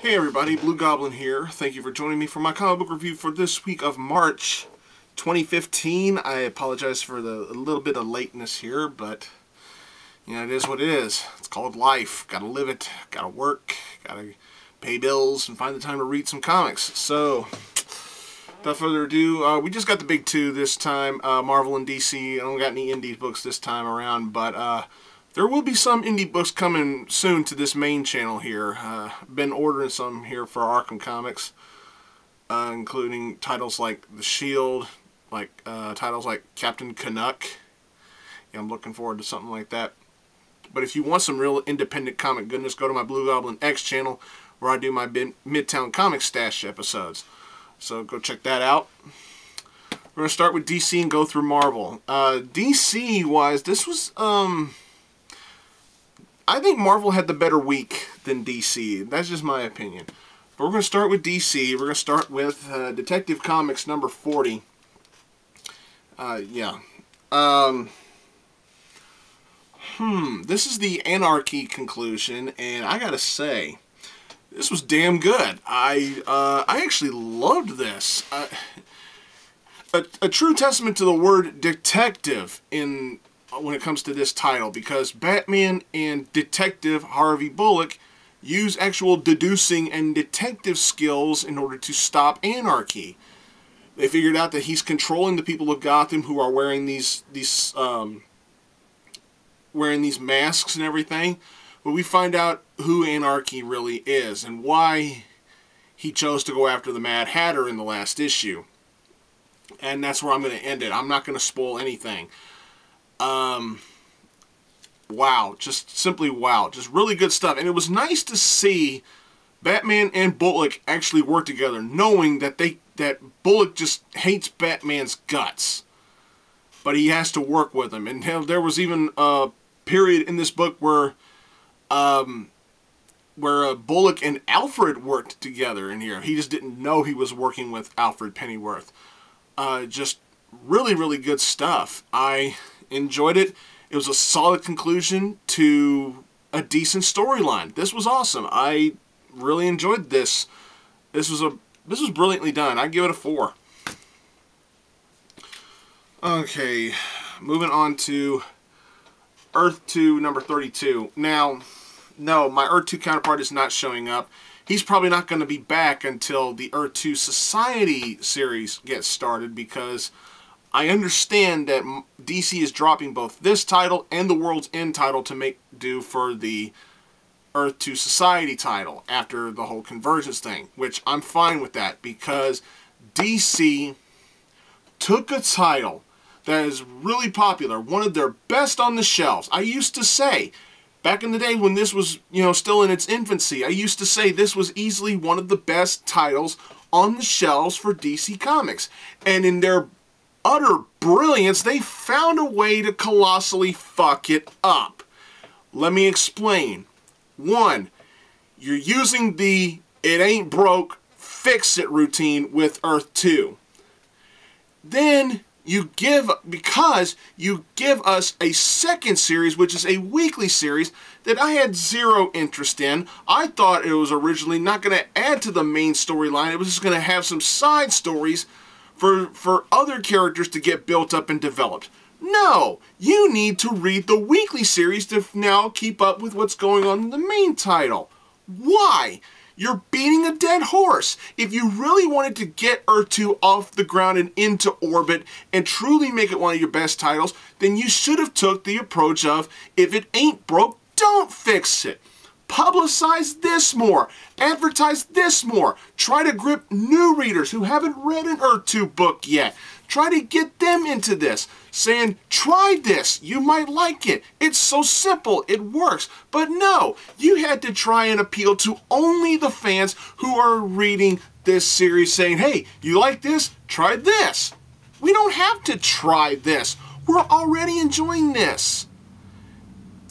Hey everybody, Blugoblin here. Thank you for joining me for my comic book review for this week of March 2015. I apologize for a little bit of lateness here, but you know, it is what it is. It's called life. Gotta live it, gotta work, gotta pay bills, and find the time to read some comics. So, without further ado, we just got the big two this time, Marvel and DC. I don't got any indie books this time around, but there will be some indie books coming soon to this main channel here. Been ordering some here for Arkham Comics, including titles like The Shield, titles like Captain Canuck. Yeah, I'm looking forward to something like that. But if you want some real independent comic goodness, go to my Blugoblin X channel, where I do my Midtown Comic Stash episodes. So go check that out. We're going to start with DC and go through Marvel. DC-wise, this was, I think Marvel had the better week than DC. That's just my opinion. But we're going to start with DC. We're going to start with Detective Comics number 40. This is the Anarchy conclusion, and I gotta say, this was damn good. I actually loved this. A true testament to the word detective when it comes to this title, because Batman and Detective Harvey Bullock use actual deducing and detective skills in order to stop anarchy. They figured out that he's controlling the people of Gotham who are wearing these masks and everything. But we find out who Anarchy really is and why he chose to go after the Mad Hatter in the last issue. And that's where I'm going to end it. I'm not going to spoil anything. Wow, just simply wow, just really good stuff. And it was nice to see Batman and Bullock actually work together, knowing that Bullock just hates Batman's guts, but he has to work with him. And there was even a period in this book where Bullock and Alfred worked together in here. He just didn't know he was working with Alfred Pennyworth. Just really, really good stuff. I enjoyed it. It was a solid conclusion to a decent storyline. This was awesome. I really enjoyed this. This was brilliantly done. I'd give it a 4. Okay, moving on to Earth 2 number 32. Now, no, my Earth 2 counterpart is not showing up. He's probably not going to be back until the Earth 2 Society series gets started, because I understand that DC is dropping both this title and the World's End title to make do for the Earth 2 Society title after the whole convergence thing, which I'm fine with that, because DC took a title that is really popular, one of their best on the shelves. I used to say, back in the day when this was, still in its infancy, I used to say this was easily one of the best titles on the shelves for DC Comics. And in their utter brilliance, they found a way to colossally fuck it up. Let me explain. 1, you're using the it ain't broke, fix it routine with Earth 2. Then because you give us a second series, which is a weekly series that I had zero interest in. I thought it was originally not going to add to the main storyline. It was just going to have some side stories for other characters to get built up and developed. No, you need to read the weekly series to now keep up with what's going on in the main title. Why? You're beating a dead horse. If you really wanted to get Earth 2 off the ground and into orbit and truly make it one of your best titles, then you should have took the approach of, if it ain't broke, don't fix it. Publicize this more. Advertise this more. Try to grip new readers who haven't read an Earth 2 book yet. Try to get them into this, saying, try this, you might like it. It's so simple, it works. But no, you had to try and appeal to only the fans who are reading this series, saying, hey, you like this? Try this. We don't have to try this. We're already enjoying this.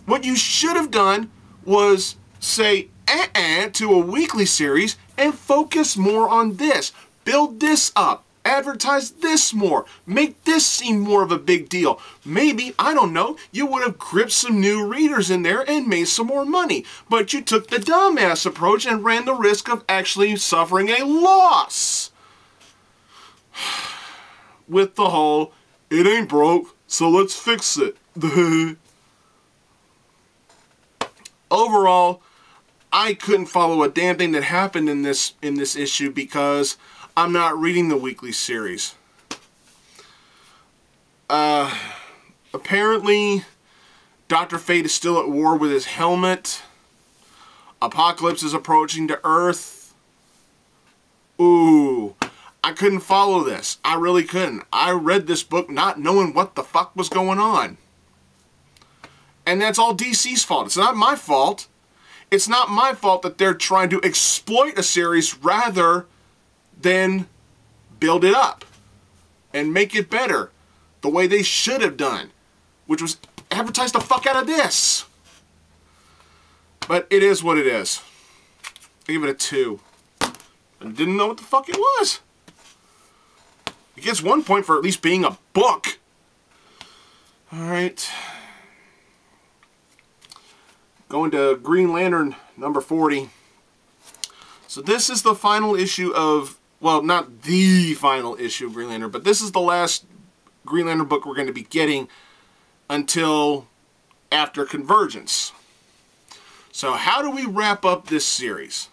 What you should have done was say to a weekly series and focus more on this. Build this up. Advertise this more. Make this seem more of a big deal. Maybe, I don't know, you would have gripped some new readers in there and made some more money. But you took the dumbass approach and ran the risk of actually suffering a loss. With the whole, it ain't broke, so let's fix it. Overall, I couldn't follow a damn thing that happened in this issue because I'm not reading the weekly series. Apparently, Dr. Fate is still at war with his helmet. Apocalypse is approaching to Earth. Ooh, I couldn't follow this. I really couldn't. I read this book not knowing what the fuck was going on. And that's all DC's fault. It's not my fault. It's not my fault that they're trying to exploit a series rather than build it up and make it better the way they should have done, which was advertise the fuck out of this. But it is what it is. I give it a 2. I didn't know what the fuck it was. It gets 1 point for at least being a book. Alright. Going to Green Lantern number 40. So this is the final issue of, well, not the final issue of Green Lantern, but this is the last Green Lantern book we're going to be getting until after Convergence. So how do we wrap up this series?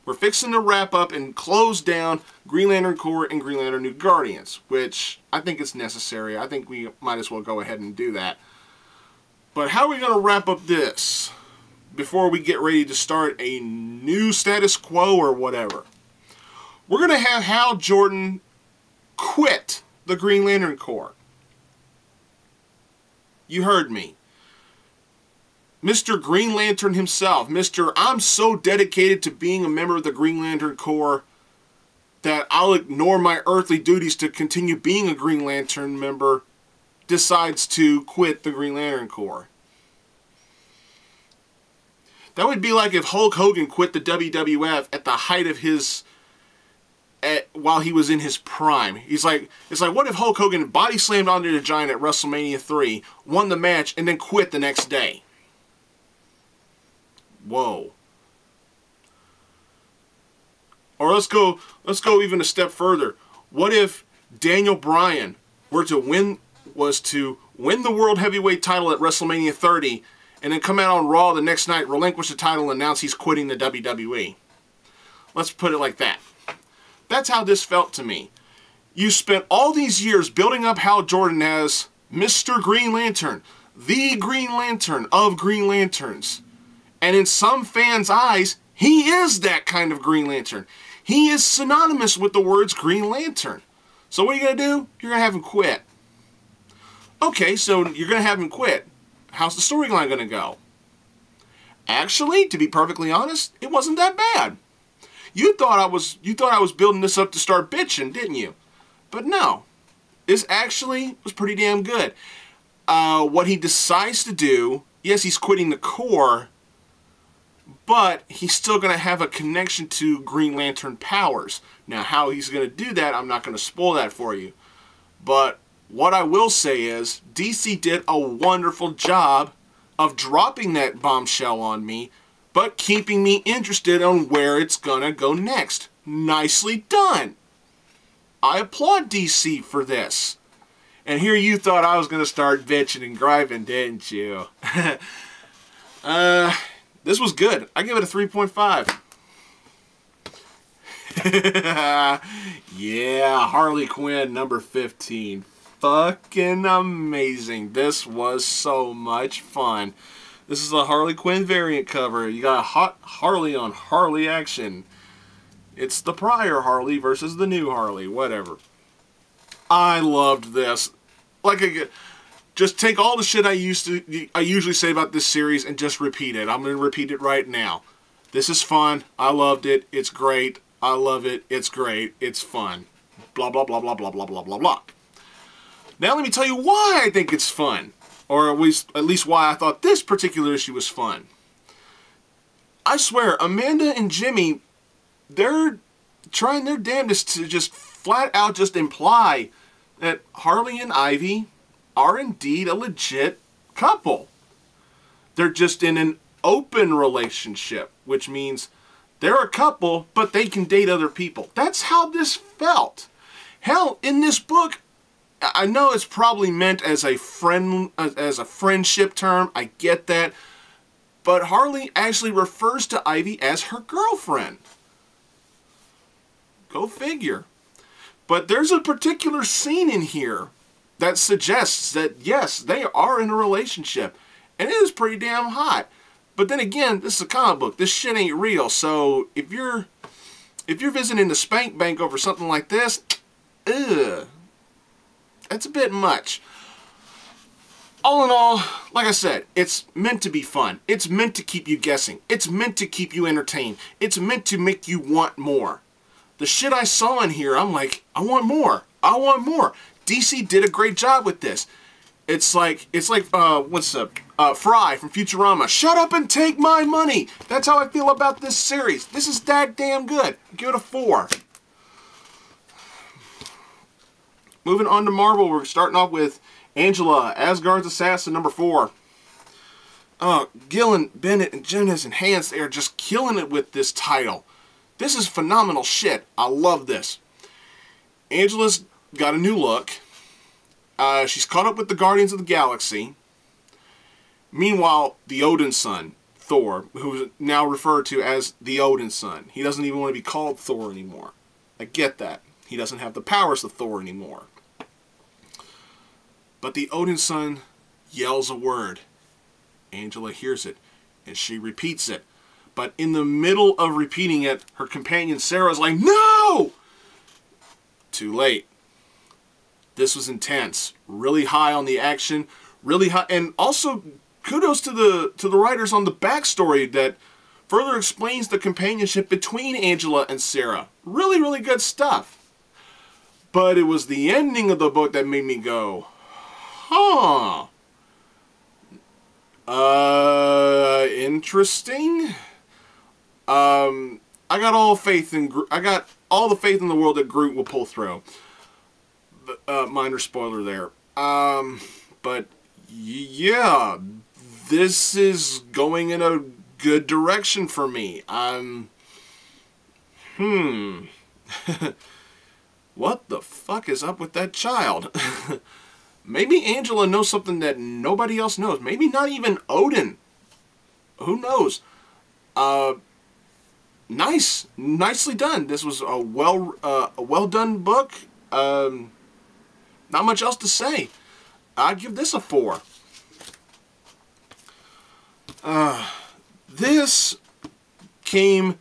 We're fixing to wrap up and close down Green Lantern Corps and Green Lantern New Guardians, which I think is necessary. I think we might as well go ahead and do that. But how are we going to wrap up this before we get ready to start a new status quo or whatever? We're going to have Hal Jordan quit the Green Lantern Corps. You heard me. Mr. Green Lantern himself, Mr. I'm so dedicated to being a member of the Green Lantern Corps that I'll ignore my earthly duties to continue being a Green Lantern member, decides to quit the Green Lantern Corps. That would be like if Hulk Hogan quit the WWF at the height of his, while he was in his prime. It's like, what if Hulk Hogan body slammed Andre the Giant at WrestleMania 3, won the match, and then quit the next day? Whoa. Or let's go even a step further. What if Daniel Bryan was to win the World Heavyweight title at WrestleMania 30 and then come out on Raw the next night, relinquish the title, and announce he's quitting the WWE? Let's put it like that. That's how this felt to me. You spent all these years building up Hal Jordan as Mr. Green Lantern, the Green Lantern of Green Lanterns. And in some fans' eyes, he is that kind of Green Lantern. He is synonymous with the words Green Lantern. So what are you going to do? You're going to have him quit. Okay, so you're going to have him quit. How's the storyline going to go? Actually, to be perfectly honest, it wasn't that bad. You thought I was building this up to start bitching, didn't you? But no. This actually was pretty damn good. What he decides to do, yes, he's quitting the Corps, but he's still going to have a connection to Green Lantern powers. Now, how he's going to do that, I'm not going to spoil that for you. But what I will say is, DC did a wonderful job of dropping that bombshell on me, but keeping me interested on where it's going to go next. Nicely done. I applaud DC for this. And here you thought I was going to start bitching and griping, didn't you? This was good. I give it a 3.5. Yeah, Harley Quinn, number 15. Fucking amazing. This was so much fun. This is a Harley Quinn variant cover. You got a hot Harley on Harley action. It's the prior Harley versus the new Harley. Whatever. I loved this. Just take all the shit I usually say about this series and just repeat it. I'm going to repeat it right now. This is fun. I loved it. It's great. I love it. It's great. It's fun. Blah, blah, blah, blah, blah, blah, blah, blah, blah. Now let me tell you why I think it's fun. Or at least why I thought this particular issue was fun. I swear, Amanda and Jimmy, they're trying their damnedest to just flat out just imply that Harley and Ivy are indeed a legit couple. They're just in an open relationship, which means they're a couple, but they can date other people. That's how this felt. Hell, in this book, I know it's probably meant as a friendship term. I get that. But Harley actually refers to Ivy as her girlfriend. Go figure. But there's a particular scene in here that suggests that, yes, they are in a relationship. And it is pretty damn hot. But then again, this is a comic book. This shit ain't real. So if you're visiting the spank bank over something like this, ugh, that's a bit much. All in all, like I said, it's meant to be fun. It's meant to keep you guessing. It's meant to keep you entertained. It's meant to make you want more. The shit I saw in here, I'm like, I want more. I want more. DC did a great job with this. It's like what's up? Fry from Futurama. Shut up and take my money. That's how I feel about this series. This is that damn good. Give it a 4. Moving on to Marvel, we're starting off with Angela, Asgards Assassin, number 4. Gillen, Bennett, and Jonas and Hans, they are just killing it with this title. This is phenomenal shit. I love this. Angela's got a new look. She's caught up with the Guardians of the Galaxy. Meanwhile, the Odin son, Thor, who's now referred to as the Odin son. He doesn't even want to be called Thor anymore. I get that. He doesn't have the powers of Thor anymore. But the Odin son yells a word. Angela hears it, and she repeats it. But in the middle of repeating it, her companion Sarah's like, "No!" Too late. This was intense. Really high on the action. Really high. And also, kudos to the writers on the backstory that further explains the companionship between Angela and Sarah. Really, really good stuff. But it was the ending of the book that made me go, huh. Interesting. I got all the faith in the world that Groot will pull through. Minor spoiler there. But yeah, this is going in a good direction for me. What the fuck is up with that child? Maybe Angela knows something that nobody else knows. Maybe not even Odin. Who knows? Nicely done. This was a well done book. Not much else to say. I'd give this a 4. This came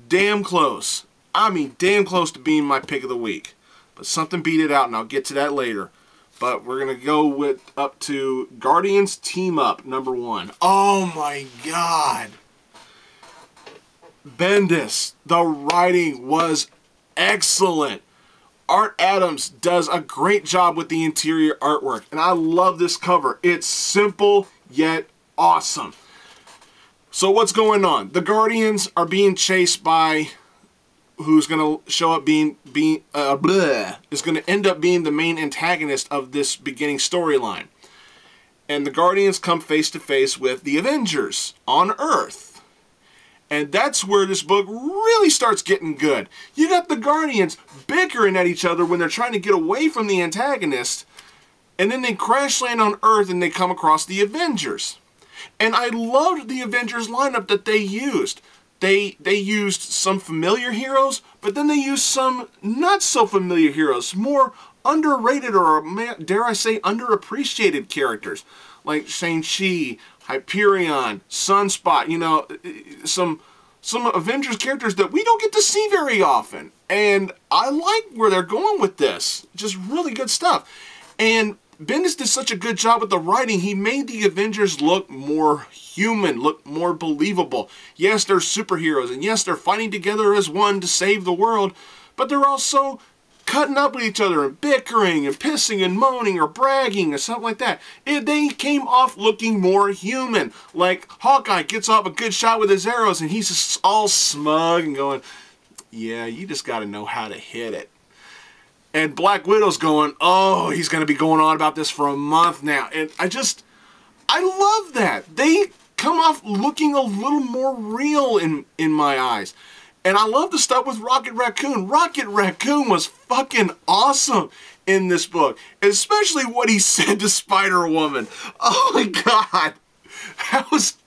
damn close. I mean, damn close to being my pick of the week. But something beat it out, and I'll get to that later. But we're going to go up to Guardians Team Up, number 1. Oh my god. Bendis, the writing was excellent. Art Adams does a great job with the interior artwork. And I love this cover. It's simple, yet awesome. So what's going on? The Guardians are being chased by who's going to show up is going to end up being the main antagonist of this beginning storyline. And the Guardians come face to face with the Avengers on Earth. And that's where this book really starts getting good. You got the Guardians bickering at each other when they're trying to get away from the antagonist, and then they crash land on Earth and they come across the Avengers. And I loved the Avengers lineup that they used. They used some familiar heroes, but then they used some not so familiar heroes, more underrated or, dare I say, underappreciated characters. Like Shang-Chi, Hyperion, Sunspot, you know, some Avengers characters that we don't get to see very often. And I like where they're going with this. Just really good stuff. And Bendis did such a good job with the writing, he made the Avengers look more human, look more believable. Yes, they're superheroes, and yes, they're fighting together as one to save the world, but they're also cutting up with each other and bickering and pissing and moaning or bragging or something like that. They came off looking more human. Like Hawkeye gets off a good shot with his arrows and he's just all smug and going, yeah, you just got to know how to hit it. And Black Widow's going, oh, he's going to be going on about this for a month now. And I love that. They come off looking a little more real in my eyes. And I love the stuff with Rocket Raccoon. Rocket Raccoon was fucking awesome in this book. Especially what he said to Spider-Woman. Oh my God. That was...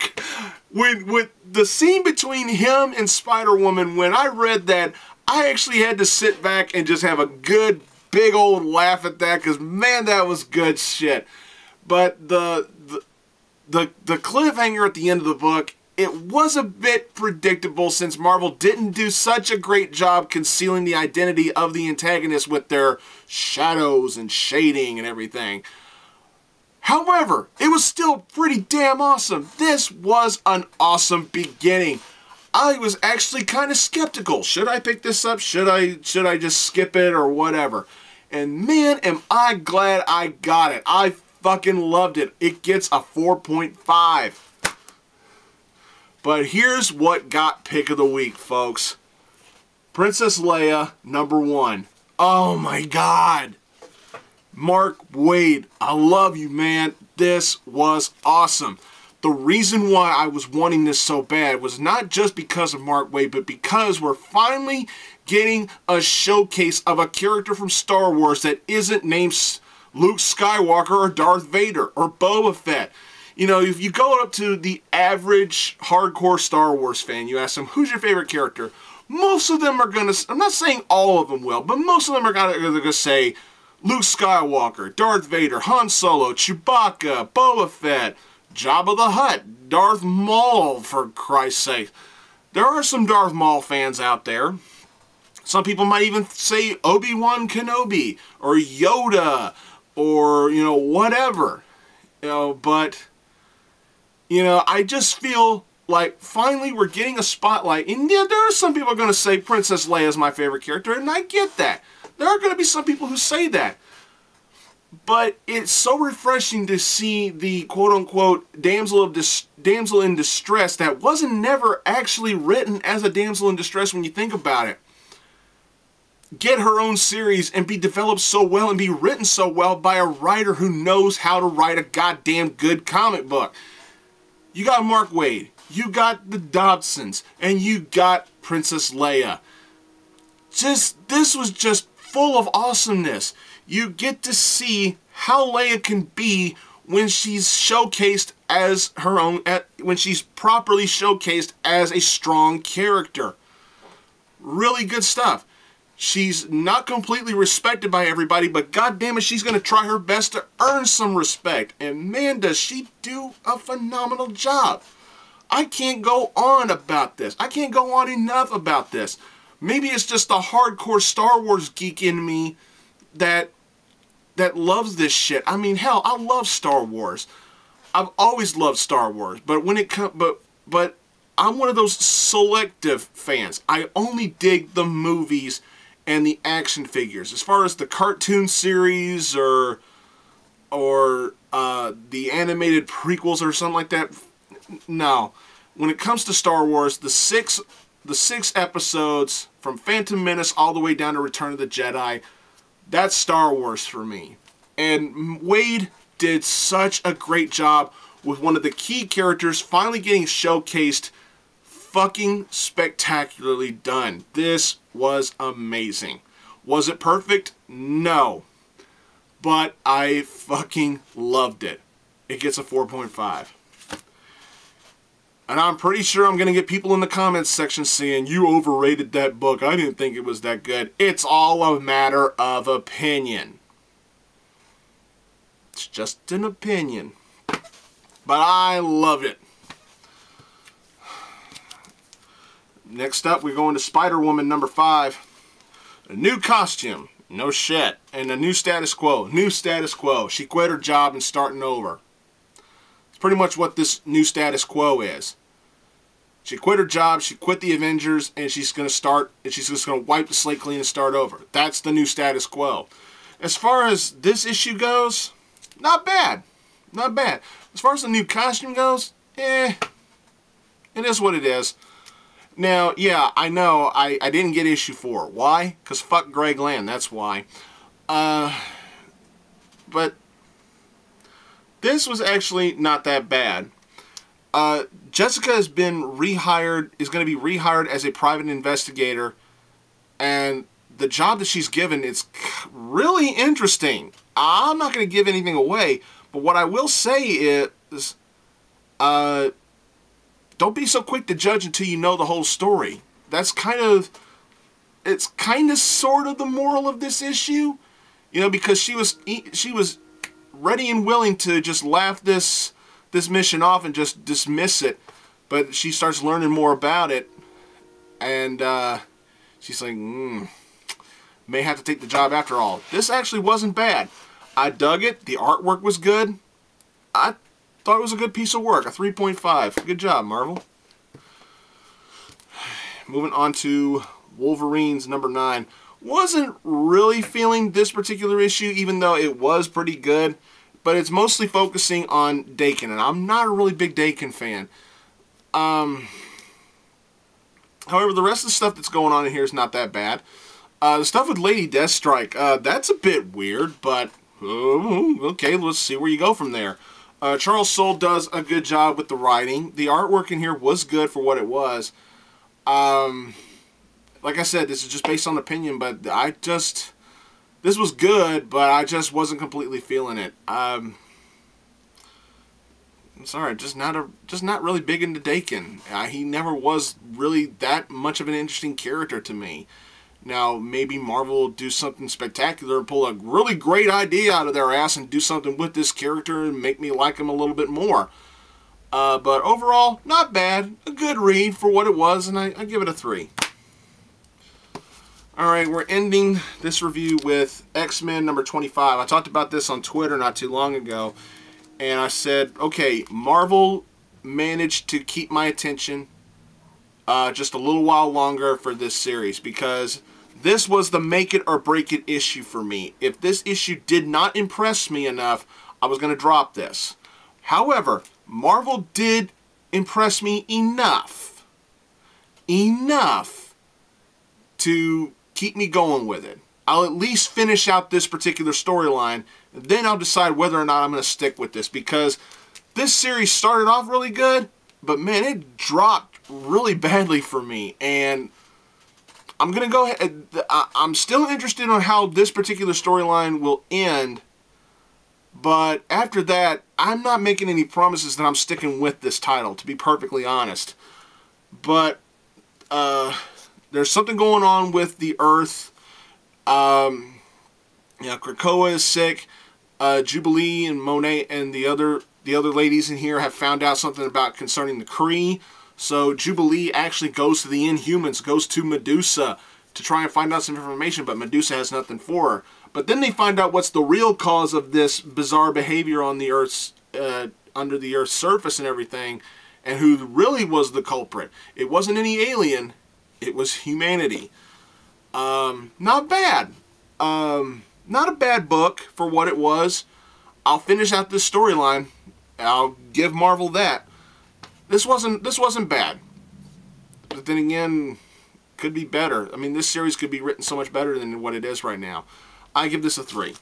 When the scene between him and Spider-Woman, when I read that, I actually had to sit back and just have a good big old laugh at that, because man, that was good shit. But the cliffhanger at the end of the book, it was a bit predictable, since Marvel didn't do such a great job concealing the identity of the antagonist with their shadows and shading and everything. However, it was still pretty damn awesome. This was an awesome beginning. I was actually kind of skeptical. Should I pick this up? Should I just skip it or whatever? And man, am I glad I got it. I fucking loved it. It gets a 4.5. But here's what got pick of the week, folks. Princess Leia, #1. Oh my God. Mark Waid, I love you, man. This was awesome. The reason why I was wanting this so bad was not just because of Mark Waid, but because we're finally getting a showcase of a character from Star Wars that isn't named Luke Skywalker or Darth Vader or Boba Fett. You know, if you go up to the average hardcore Star Wars fan, you ask them, who's your favorite character? Most of them are going to, I'm not saying all of them will, but most of them are going to say Luke Skywalker, Darth Vader, Han Solo, Chewbacca, Boba Fett, Jabba the Hutt, Darth Maul, for Christ's sake. There are some Darth Maul fans out there. Some people might even say Obi-Wan Kenobi, or Yoda, or, you know, whatever. You know, but, you know, I just feel like finally we're getting a spotlight. And yeah, there are some people going to say Princess Leia is my favorite character, and I get that. There are going to be some people who say that. But it's so refreshing to see the quote-unquote damsel in distress that wasn't never actually written as a damsel in distress when you think about it. Get her own series and be developed so well and be written so well by a writer who knows how to write a goddamn good comic book. You got Mark Waid, you got the Dobsons, and you got Princess Leia. This was just full of awesomeness. You get to see how Leia can be when she's showcased as her own, when she's properly showcased as a strong character. Really good stuff. She's not completely respected by everybody, but goddammit, she's going to try her best to earn some respect. And man, does she do a phenomenal job. I can't go on about this. I can't go on enough about this. Maybe it's just the hardcore Star Wars geek in me that loves this shit. I mean, hell, I love Star Wars. I've always loved Star Wars, but when it comes, but I'm one of those selective fans. I only dig the movies and the action figures. As far as the cartoon series or the animated prequels or something like that, no. When it comes to Star Wars, the six episodes from Phantom Menace all the way down to Return of the Jedi, that's Star Wars for me. And Waid did such a great job with one of the key characters finally getting showcased. Fucking spectacularly done. This was amazing. Was it perfect? No. But I fucking loved it. It gets a 4.5. And I'm pretty sure I'm going to get people in the comments section saying, you overrated that book. I didn't think it was that good. It's all a matter of opinion. It's just an opinion. But I love it. Next up, we're going to Spider-Woman #5. A new costume. No shit. And a new status quo. New status quo. She quit her job and starting over. It's pretty much what this new status quo is. She quit her job, she quit the Avengers, and she's going to start, and she's just going to wipe the slate clean and start over. That's the new status quo. As far as this issue goes, not bad. Not bad. As far as the new costume goes, it is what it is. Now, yeah, I know I didn't get issue 4. Why? Because fuck Greg Land, that's why. But this was actually not that bad. Jessica has been rehired, is going to be rehired as a private investigator, and the job that she's given is really interesting. I'm not going to give anything away, but what I will say is, don't be so quick to judge until you know the whole story. That's it's kind of sort of the moral of this issue, you know, because she was ready and willing to just laugh this mission off and just dismiss it, but she starts learning more about it, and she's like, may have to take the job after all. This actually wasn't bad. I dug it. The artwork was good. I thought it was a good piece of work. A 3.5. Good job, Marvel. Moving on to Wolverines number 9. Wasn't really feeling this particular issue, even though it was pretty good. But it's mostly focusing on Dakin, and I'm not a really big Dakin fan. However, the rest of the stuff that's going on in here is not that bad. The stuff with Lady Deathstrike, that's a bit weird, but okay, let's see where you go from there. Charles Soule does a good job with the writing. The artwork in here was good for what it was. Like I said, this is just based on opinion, but this was good, but I just wasn't completely feeling it. I'm sorry, just not really big into Dakin. He never was really that much of an interesting character to me. Now, maybe Marvel will do something spectacular, pull a really great idea out of their ass and do something with this character and make me like him a little bit more. But overall, not bad. A good read for what it was, and I give it a 3. Alright, we're ending this review with X-Men number 25. I talked about this on Twitter not too long ago, and I said, okay, Marvel managed to keep my attention just a little while longer for this series, because this was the make it or break it issue for me. If this issue did not impress me enough, I was going to drop this. However, Marvel did impress me enough to keep me going with it. I'll at least finish out this particular storyline, and then I'll decide whether or not I'm going to stick with this, because this series started off really good, but man, it dropped really badly for me, and I'm going to go ahead. I'm still interested in how this particular storyline will end, but after that, I'm not making any promises that I'm sticking with this title, to be perfectly honest. But there's something going on with the Earth. Krakoa is sick. Jubilee and Monet and the other ladies in here have found out something about concerning the Kree. So Jubilee actually goes to the Inhumans, goes to Medusa to try and find out some information, but Medusa has nothing for her. But then they find out what's the real cause of this bizarre behavior on the Earth's under the Earth's surface and everything, and who really was the culprit. It wasn't any alien. It was humanity. Not bad. Not a bad book for what it was. I'll finish out this storyline. I'll give Marvel that. This wasn't bad. But then again, could be better. I mean, this series could be written so much better than what it is right now. I give this a 3.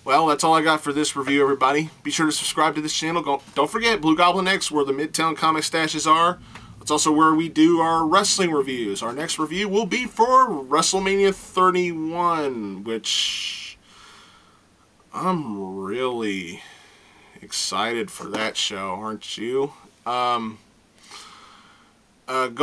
Well, that's all I got for this review, everybody. Be sure to subscribe to this channel. Don't forget, Blugoblin X, where the Midtown comic stashes are. It's also where we do our wrestling reviews. Our next review will be for WrestleMania 31, which I'm really excited for that show, aren't you? Go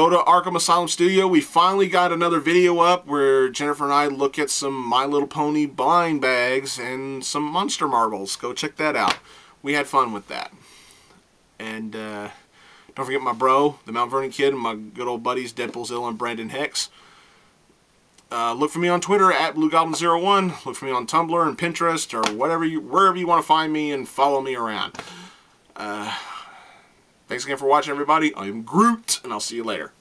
to Arkham Asylum Studio. We finally got another video up where Jennifer and I look at some My Little Pony blind bags and some Monster Marbles. Go check that out. We had fun with that. And don't forget my bro, TheMtVernonKid, and my good old buddies Deadpoolzilla and Brandon Hex. Look for me on Twitter at Blugoblin01. Look for me on Tumblr and Pinterest or wherever you want to find me, and follow me around. Thanks again for watching, everybody. I'm Groot, and I'll see you later.